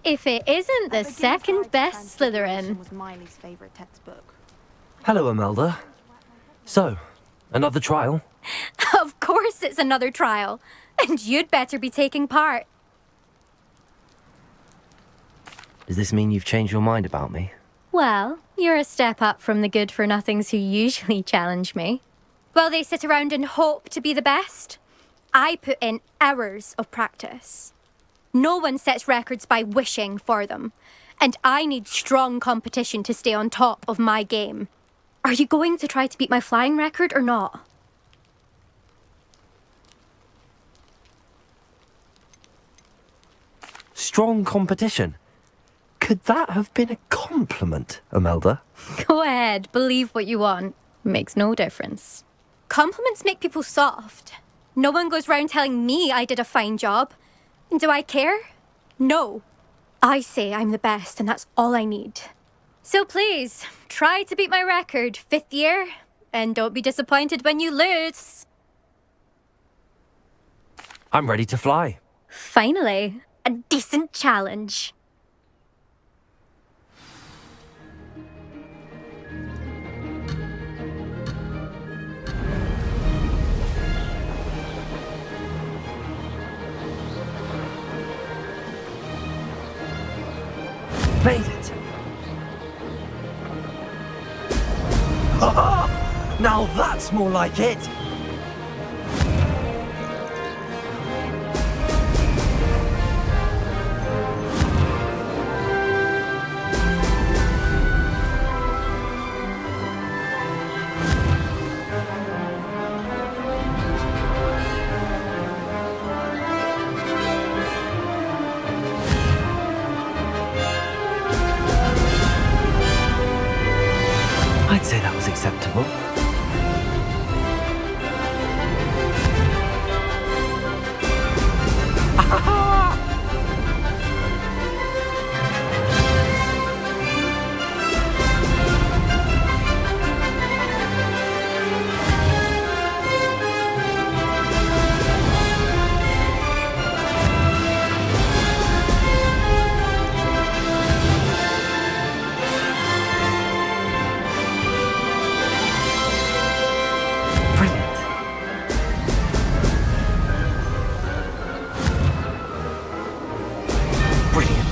If it isn't the second best Slytherin. Was Miley's favorite textbook. Hello, Imelda. So, another trial? Of course it's another trial. And you'd better be taking part. Does this mean you've changed your mind about me? Well, you're a step up from the good-for-nothings who usually challenge me. While they sit around and hope to be the best, I put in hours of practice. No one sets records by wishing for them, and I need strong competition to stay on top of my game. Are you going to try to beat my flying record or not? Strong competition? Could that have been a compliment, Imelda? Go ahead, believe what you want. Makes no difference. Compliments make people soft. No one goes round telling me I did a fine job. And do I care? No. I say I'm the best and that's all I need. So please, try to beat my record, 5th year, and don't be disappointed when you lose. I'm ready to fly. Finally, a decent challenge. Made it! Ha! Now that's more like it! I'd say that was acceptable. Brilliant. Brilliant.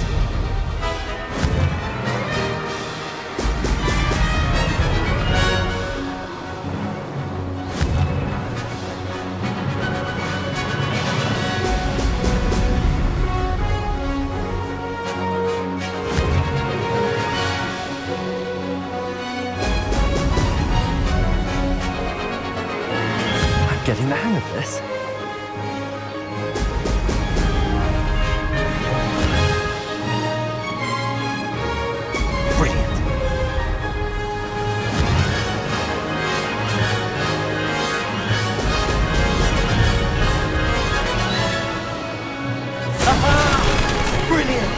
I'm getting the hang of this. Brilliant. Aha! Brilliant!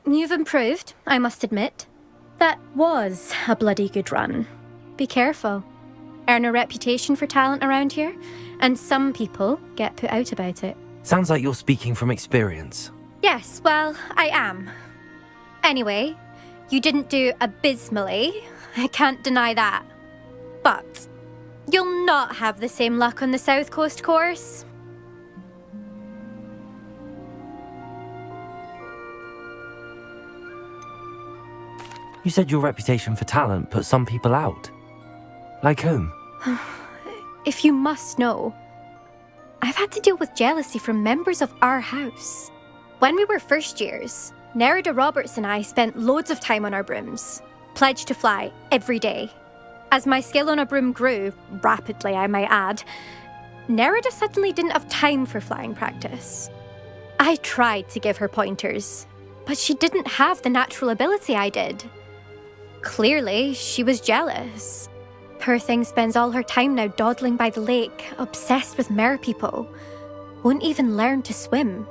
You've improved, I must admit. That was a bloody good run. Be careful. Earn a reputation for talent around here, and some people get put out about it. Sounds like you're speaking from experience. Yes, well, I am. Anyway, you didn't do abysmally. I can't deny that. But you'll not have the same luck on the South Coast course. You said your reputation for talent put some people out. Like whom? If you must know, I've had to deal with jealousy from members of our house. When we were first years, Nerida Roberts and I spent loads of time on our brooms, pledged to fly every day. As my skill on a broom grew, rapidly I might add, Nerida suddenly didn't have time for flying practice. I tried to give her pointers, but she didn't have the natural ability I did. Clearly, she was jealous. Poor thing spends all her time now dawdling by the lake, obsessed with merpeople. Won't even learn to swim.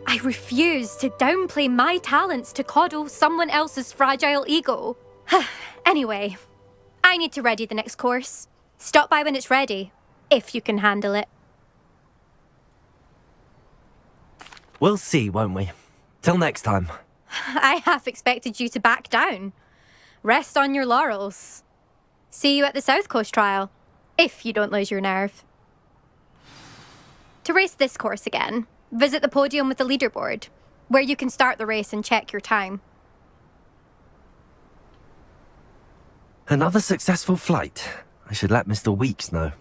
I refuse to downplay my talents to coddle someone else's fragile ego. Anyway, I need to ready the next course. Stop by when it's ready. if you can handle it. We'll see, won't we? Till next time. I half expected you to back down. Rest on your laurels. See you at the South Coast trial, if you don't lose your nerve. To race this course again, visit the podium with the leaderboard, where you can start the race and check your time. Another successful flight. I should let Mr. Weeks know.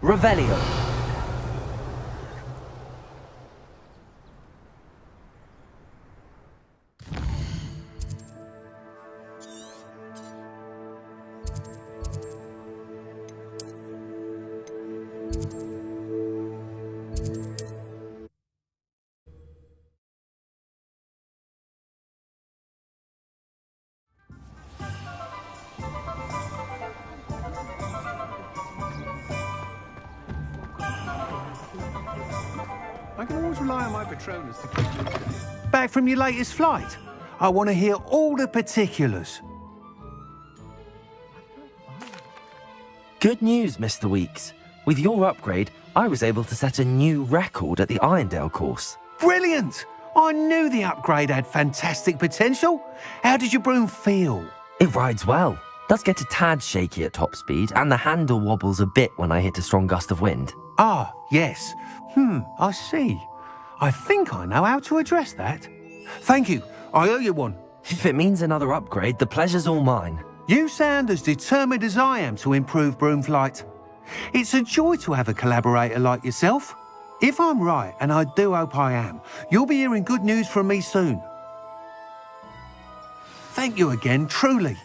Revelio. I can always rely on my Patronus to keep me. Back from your latest flight? I want to hear all the particulars. Good news, Mr. Weeks. With your upgrade, I was able to set a new record at the Irondale course. Brilliant! I knew the upgrade had fantastic potential. How did your broom feel? It rides well. Does get a tad shaky at top speed, and the handle wobbles a bit when I hit a strong gust of wind. Ah, yes. I see. I think I know how to address that. Thank you. I owe you one. If it means another upgrade, the pleasure's all mine. You sound as determined as I am to improve broom flight. It's a joy to have a collaborator like yourself. If I'm right, and I do hope I am, you'll be hearing good news from me soon. Thank you again, truly.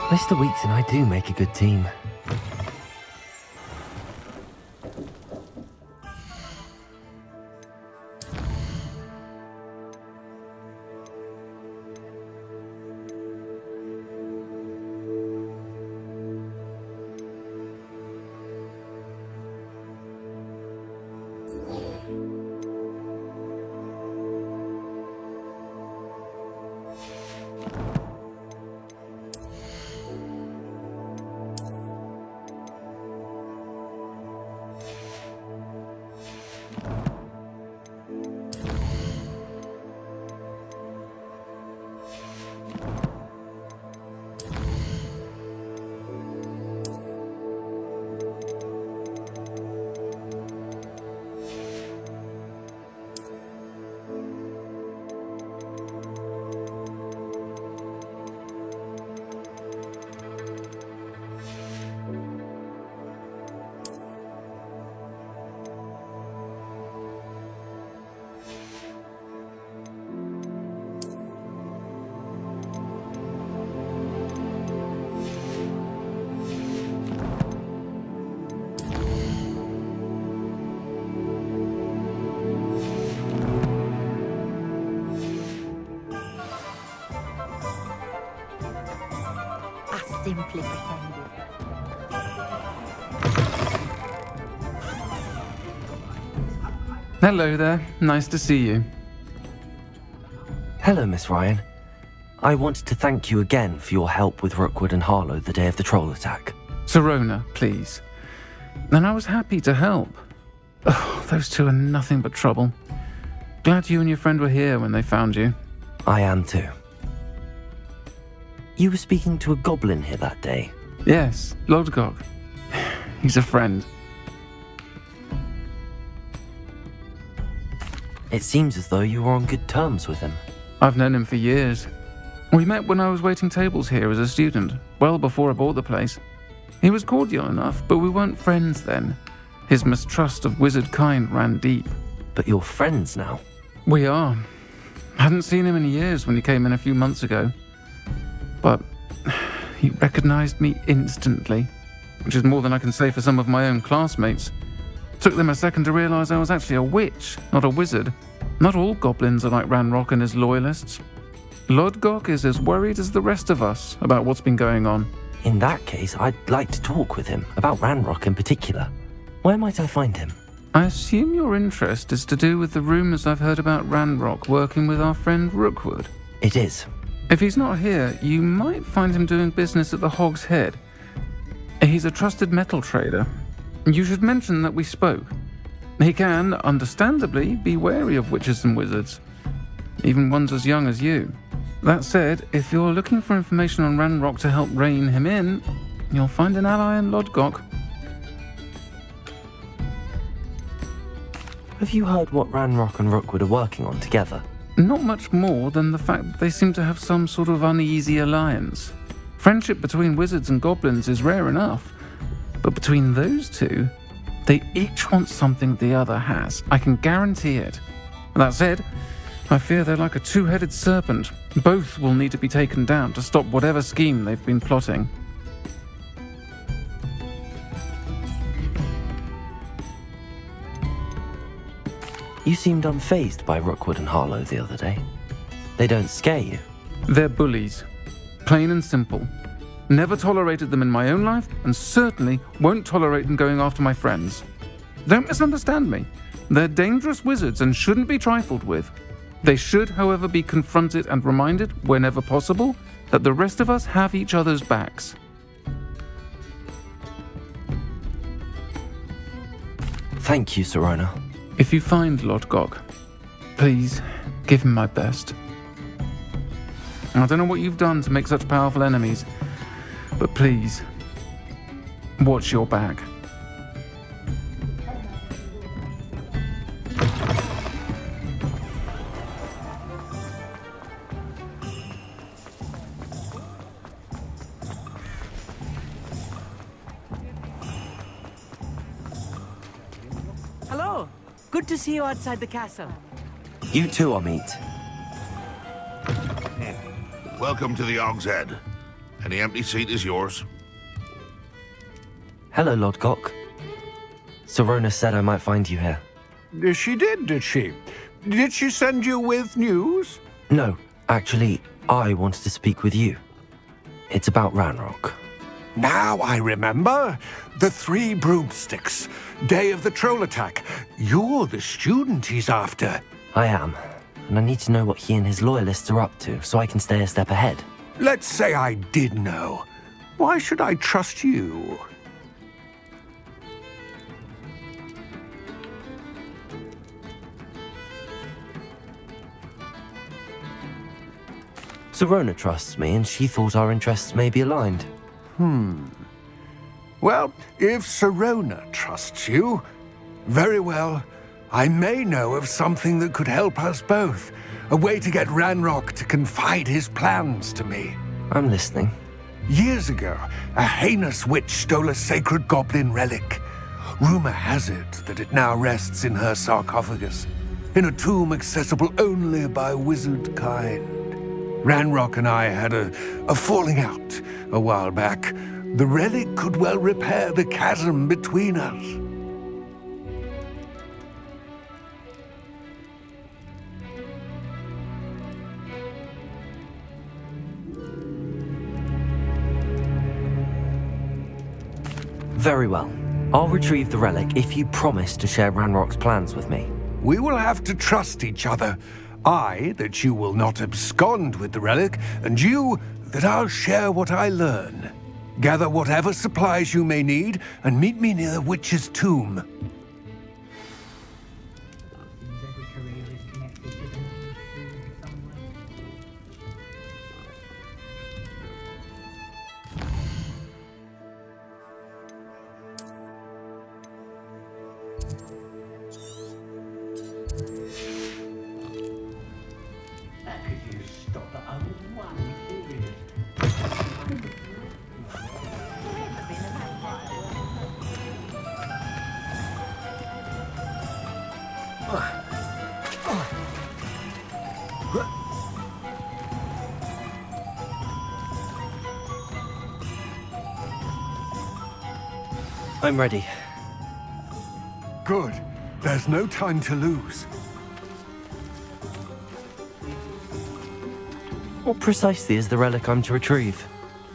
Mr. Weeks and I do make a good team. Simply pretended. Hello there. Nice to see you. Hello, Miss Ryan. I wanted to thank you again for your help with Rookwood and Harlow the day of the troll attack. Serona, please. And I was happy to help. Oh, those two are nothing but trouble. Glad you and your friend were here when they found you. I am too. You were speaking to a goblin here that day. Yes, Lodgok. He's a friend. It seems as though you were on good terms with him. I've known him for years. We met when I was waiting tables here as a student, well before I bought the place. He was cordial enough, but we weren't friends then. His mistrust of wizard kind ran deep. But you're friends now. We are. Hadn't seen him in years when he came in a few months ago. But he recognized me instantly, which is more than I can say for some of my own classmates. Took them a second to realize I was actually a witch, not a wizard. Not all goblins are like Ranrock and his loyalists. Lodgok is as worried as the rest of us about what's been going on. In that case, I'd like to talk with him, about Ranrock in particular. Where might I find him? I assume your interest is to do with the rumours I've heard about Ranrock working with our friend Rookwood. It is. If he's not here, you might find him doing business at the Hog's Head. He's a trusted metal trader. You should mention that we spoke. He can, understandably, be wary of witches and wizards, even ones as young as you. That said, if you're looking for information on Ranrock to help rein him in, you'll find an ally in Lodgok. Have you heard what Ranrock and Rookwood are working on together? Not much more than the fact that they seem to have some sort of uneasy alliance. Friendship between wizards and goblins is rare enough, but between those two, they each want something the other has. I can guarantee it. That said, I fear they're like a two-headed serpent. Both will need to be taken down to stop whatever scheme they've been plotting. You seemed unfazed by Rookwood and Harlow the other day. They don't scare you. They're bullies. Plain and simple. Never tolerated them in my own life, and certainly won't tolerate them going after my friends. Don't misunderstand me. They're dangerous wizards and shouldn't be trifled with. They should, however, be confronted and reminded, whenever possible, that the rest of us have each other's backs. Thank you, Sirona. If you find Lodgok, please give him my best. I don't know what you've done to make such powerful enemies, but please, watch your back. Hello. Good to see you outside the castle. You too, Amit. Welcome to the Hog's Head. Any empty seat is yours. Hello, Lodgok. Sirona said I might find you here. She did she? Did she send you with news? No, actually, I wanted to speak with you. It's about Ranrock. Now I remember. The 3 broomsticks. Day of the troll attack. You're the student he's after. I am, and I need to know what he and his loyalists are up to so I can stay a step ahead. Let's say I did know. Why should I trust you? Sirona trusts me, and she thought our interests may be aligned. Well, if Sirona trusts you, very well. I may know of something that could help us both. A way to get Ranrock to confide his plans to me. I'm listening. Years ago, a heinous witch stole a sacred goblin relic. Rumor has it that it now rests in her sarcophagus, in a tomb accessible only by wizard kind. Ranrock and I had a falling out a while back. The relic could well repair the chasm between us. Very well. I'll retrieve the relic if you promise to share Ranrock's plans with me. We will have to trust each other. I, that you will not abscond with the relic, and you, that I'll share what I learn. Gather whatever supplies you may need, and meet me near the witch's tomb. I'm ready. Good. There's no time to lose. What precisely is the relic I'm to retrieve?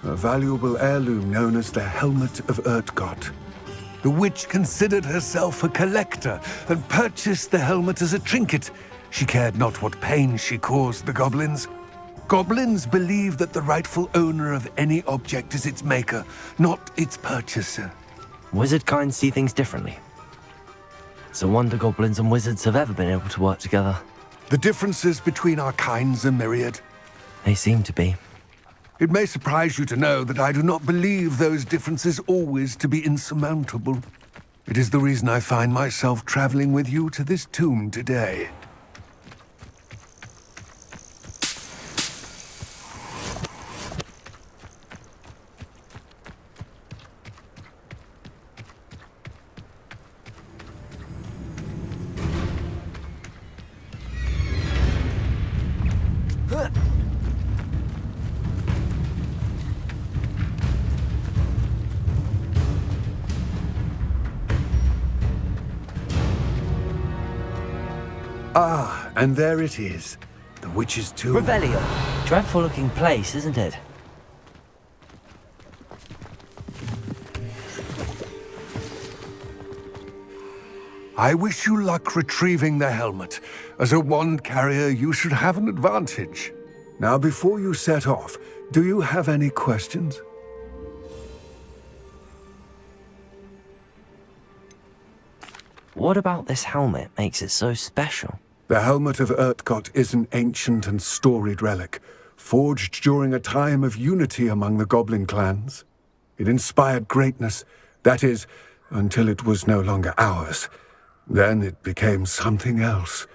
A valuable heirloom known as the Helmet of Urtgott. The witch considered herself a collector and purchased the helmet as a trinket. She cared not what pain she caused the goblins. Goblins believe that the rightful owner of any object is its maker, not its purchaser. Wizard kind see things differently. It's a wonder goblins and wizards have ever been able to work together. The differences between our kinds are myriad. They seem to be. It may surprise you to know that I do not believe those differences always to be insurmountable. It is the reason I find myself traveling with you to this tomb today. Ah, and there it is. The witch's tomb. Revelio. Dreadful looking place, isn't it? I wish you luck retrieving the helmet. As a wand carrier, you should have an advantage. Now, before you set off, do you have any questions? What about this helmet makes it so special? The Helmet of Urtgott is an ancient and storied relic, forged during a time of unity among the goblin clans. It inspired greatness, that is, until it was no longer ours. Then it became something else.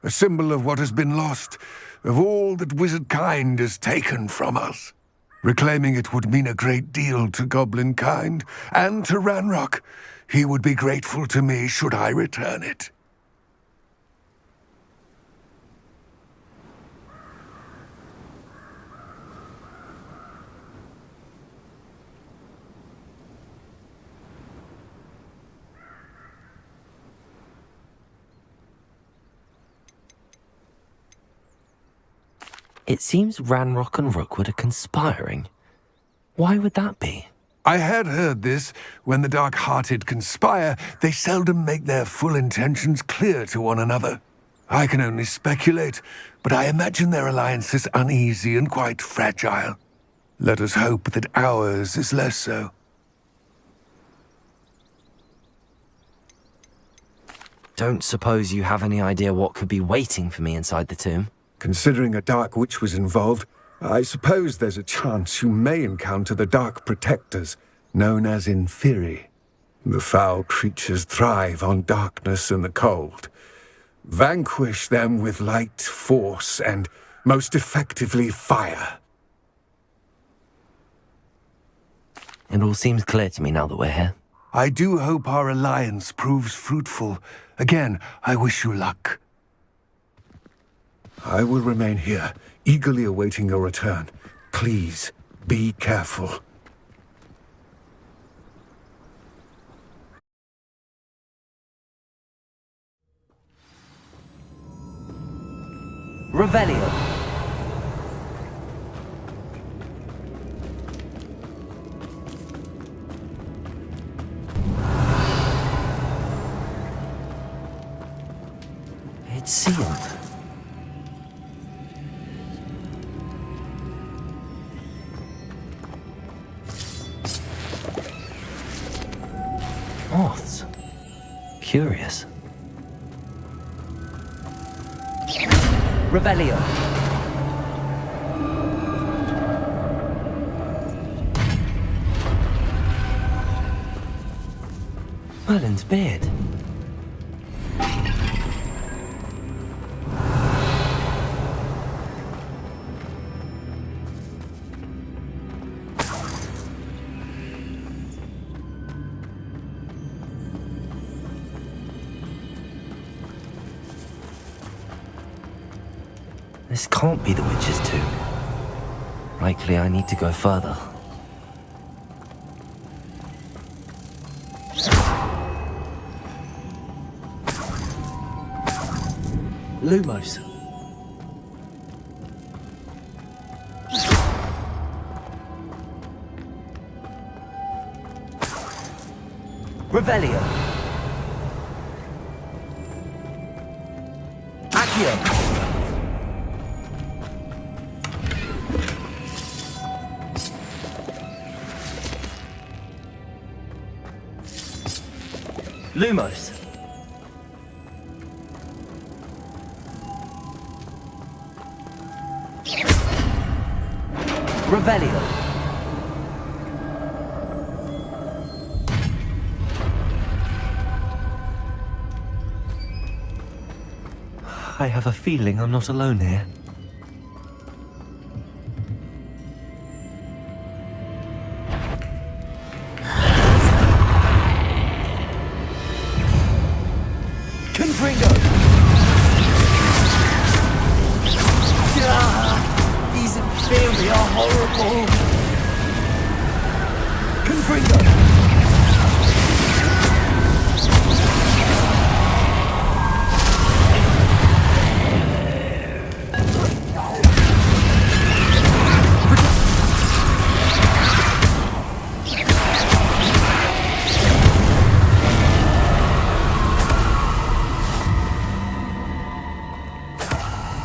A symbol of what has been lost, of all that wizard kind is taken from us. Reclaiming it would mean a great deal to goblin kind, and to Ranrock. He would be grateful to me should I return it. It seems Ranrock and Rookwood are conspiring. Why would that be? I had heard this. When the dark-hearted conspire, they seldom make their full intentions clear to one another. I can only speculate, but I imagine their alliance is uneasy and quite fragile. Let us hope that ours is less so. Don't suppose you have any idea what could be waiting for me inside the tomb? Considering a dark witch was involved, I suppose there's a chance you may encounter the Dark Protectors, known as Inferi. The foul creatures thrive on darkness and the cold. Vanquish them with light, force, and, most effectively, fire. It all seems clear to me now that we're here. I do hope our alliance proves fruitful. Again, I wish you luck. I will remain here, eagerly awaiting your return. Please, be careful. Revelio. It's sealed. Moths. Curious. Revelio. Merlin's beard. This can't be the witch's tomb. Likely I need to go further. Lumos. Revelio. Accio. Lumos. Revelio. I have a feeling I'm not alone here. Confringo! These Inferi are horrible! Confringo!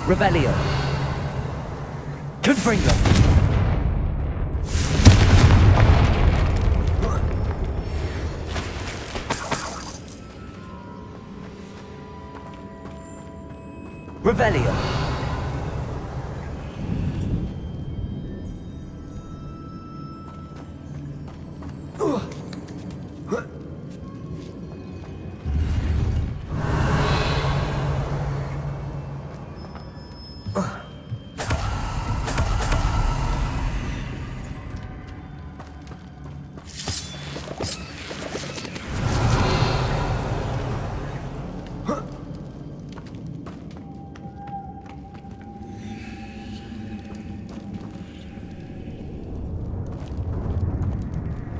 Revelio. Confringo. Revelio.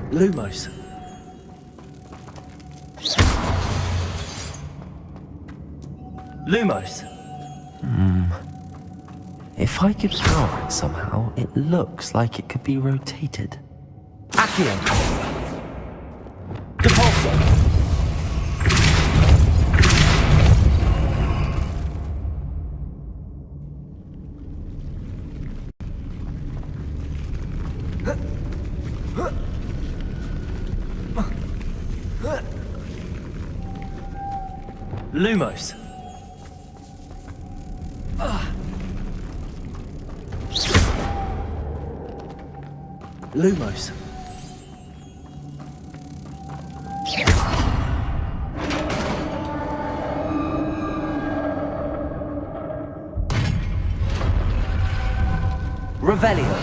Lumos. Lumos. If I could power it somehow, it looks like it could be rotated. Accio. Depulso. Lumos. Lumos. Revelio.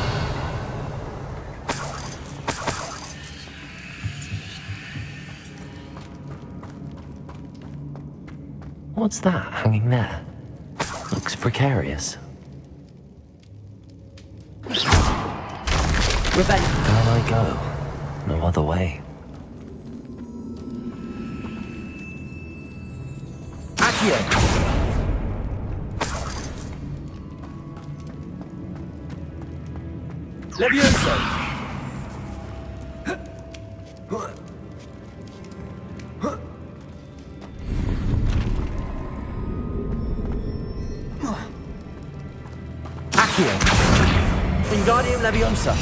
What's that hanging there? Looks precarious. Revelio. Down I go. No other way. Accio. Levioso. Accio. Wingardium Leviosa.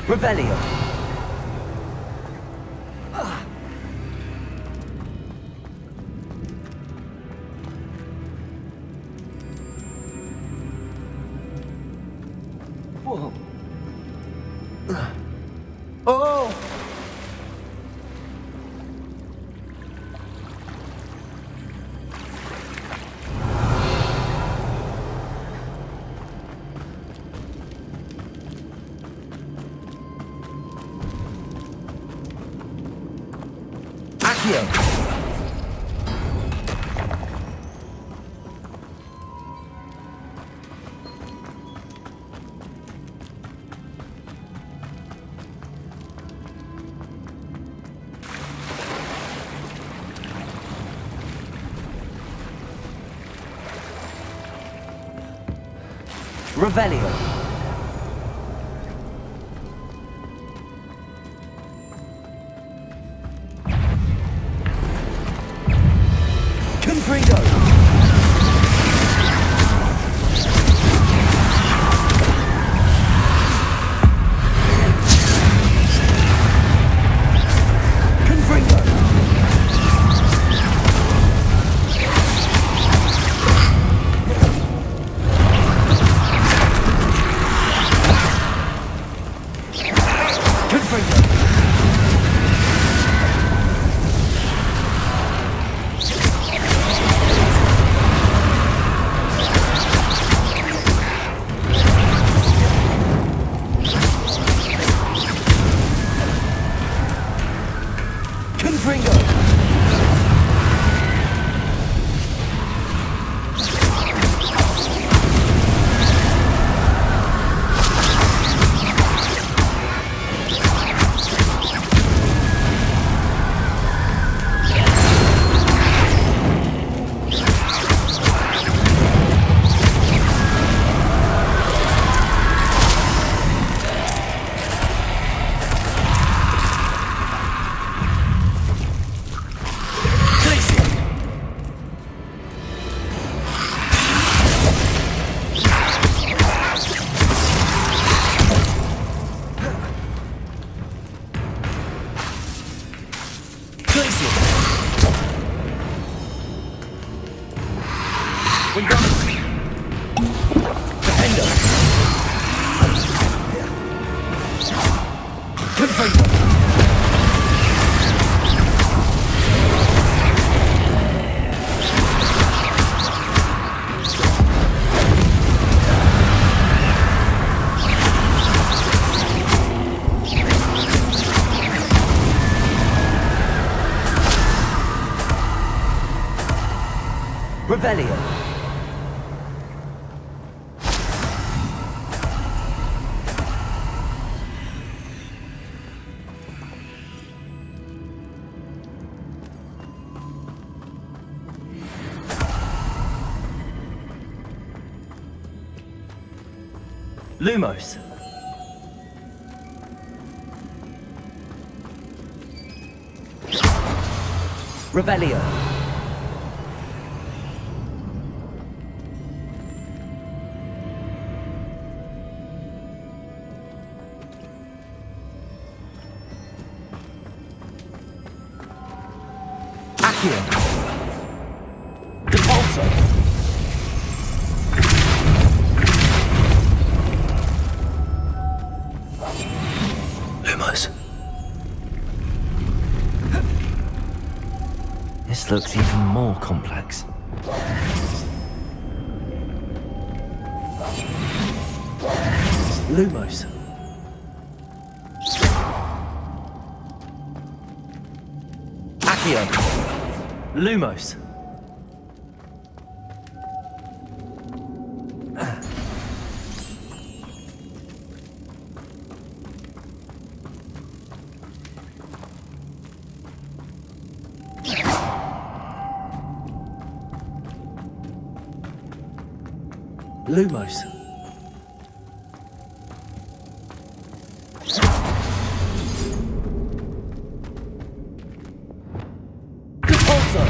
Revelio. Whoa. Oh! Accio. Revelio. Confringo. Revelio. Lumos. Revelio. Accio. Depulso. Lumos. This looks even more complex. Lumos. Accio. Lumos. Lumos. Depulso.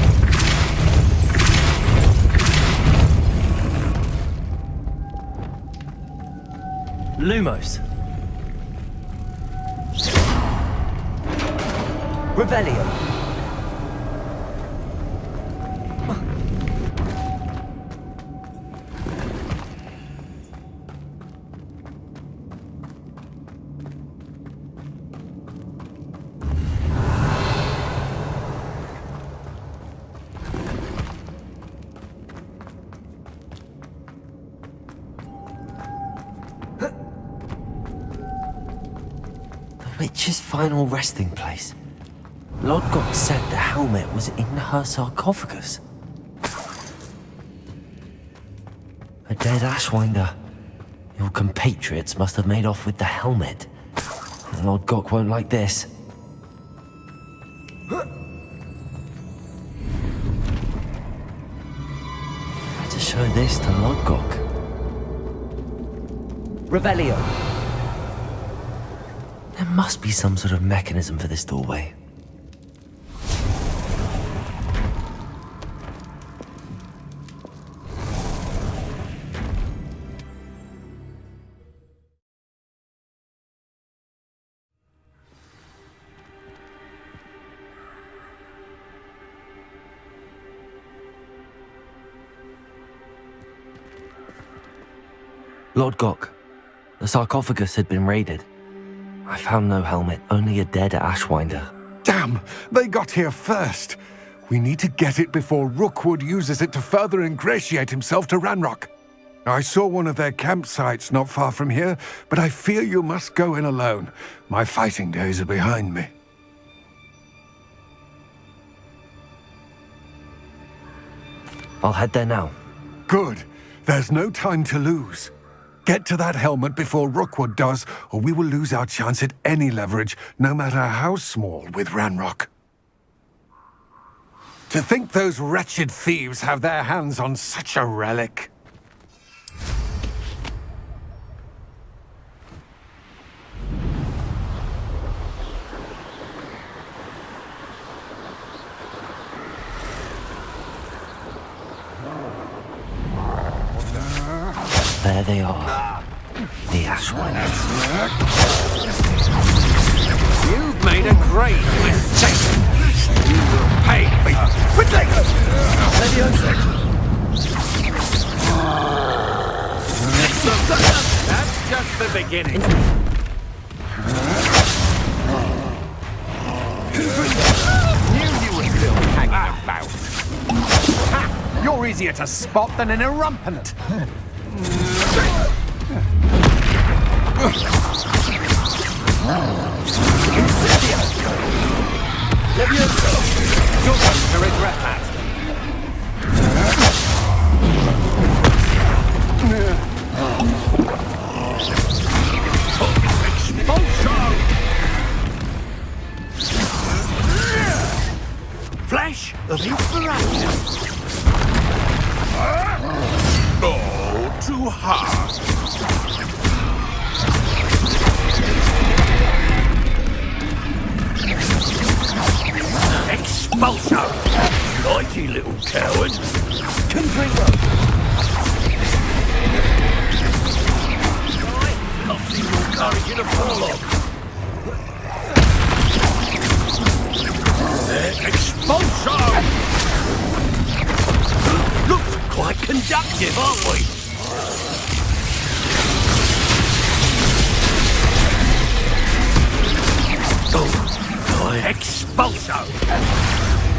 Lumos. Revelio. The witch's final resting place. Lodgok said the helmet was in her sarcophagus. A dead Ashwinder. Your compatriots must have made off with the helmet. Lodgok won't like this. Better show this to Lodgok. Revelio. There must be some sort of mechanism for this doorway. Lord Gok, the sarcophagus had been raided. I found no helmet, only a dead Ashwinder. Damn! They got here first. We need to get it before Rookwood uses it to further ingratiate himself to Ranrock. I saw one of their campsites not far from here, but I fear you must go in alone. My fighting days are behind me. I'll head there now. Good. There's no time to lose. Get to that helmet before Rookwood does, or we will lose our chance at any leverage, no matter how small, with Ranrock. To think those wretched thieves have their hands on such a relic. There they are. The Ashwinders. You've made a grave mistake. You will pay for it. Quickly! That's just the beginning. Knew you were still hanging about. Ha! You're easier to spot than an irrumpant. You're going to regret that. Expulsion! Flesh of inspiration. Oh, too hard. Expulsion! Mighty little coward. Confringo! Nothing will encourage you to fall off. Expulsion! Look, quite conductive, aren't we? Oh, Expulsion!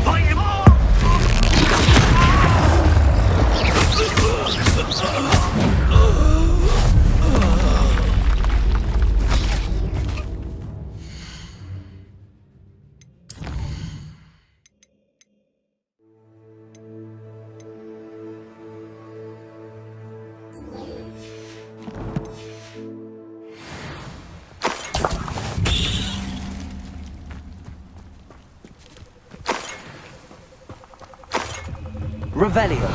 fight him all! Revelio.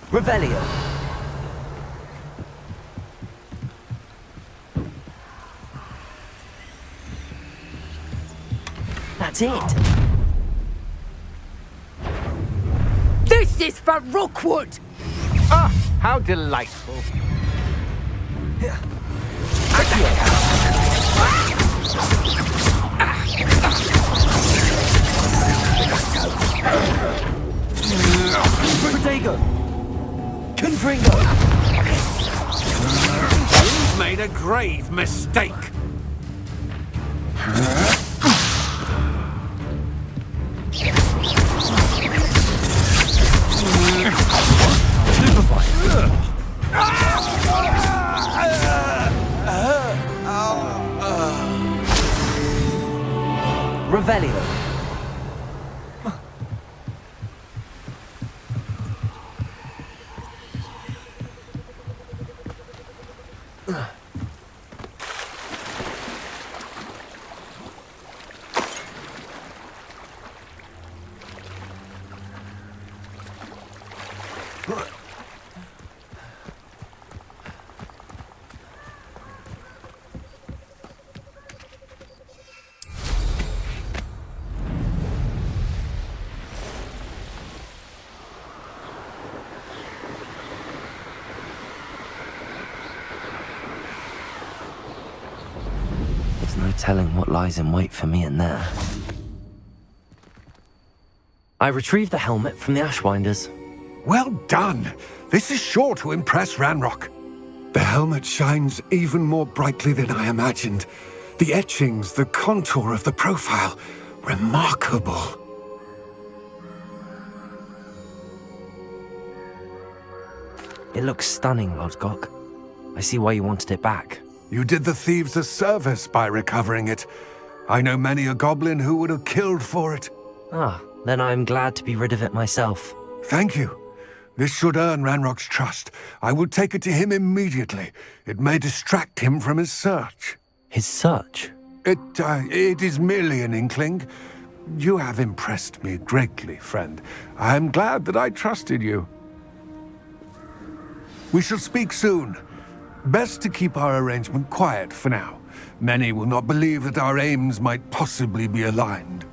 Revelio. That's it. This is for Rookwood! Ah, how delightful. Protego. Confringo. You've made a grave mistake. There's no telling what lies in wait for me in there. I retrieved the helmet from the Ashwinders. Well done! This is sure to impress Ranrock. The helmet shines even more brightly than I imagined. The etchings, the contour of the profile, remarkable. It looks stunning, Lodgok. I see why you wanted it back. You did the thieves a service by recovering it. I know many a goblin who would have killed for it. Ah, then I am glad to be rid of it myself. Thank you. This should earn Ranrock's trust. I will take it to him immediately. It may distract him from his search. His search? It is merely an inkling. You have impressed me greatly, friend. I am glad that I trusted you. We shall speak soon. Best to keep our arrangement quiet for now. Many will not believe that our aims might possibly be aligned.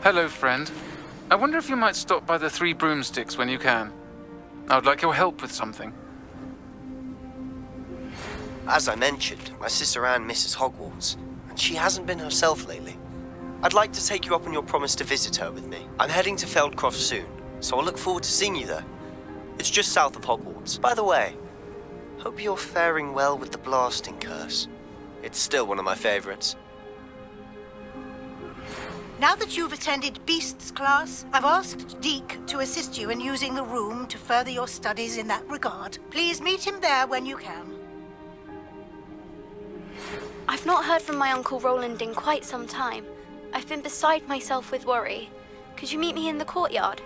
Hello, friend. I wonder if you might stop by the Three Broomsticks when you can. I would like your help with something. As I mentioned, my sister Anne misses Hogwarts, and she hasn't been herself lately. I'd like to take you up on your promise to visit her with me. I'm heading to Feldcroft soon, so I'll look forward to seeing you there. It's just south of Hogwarts. By the way, hope you're faring well with the blasting curse. It's still one of my favorites. Now that you've attended Beasts class, I've asked Deke to assist you in using the room to further your studies in that regard. Please meet him there when you can. I've not heard from my Uncle Roland in quite some time. I've been beside myself with worry. Could you meet me in the courtyard?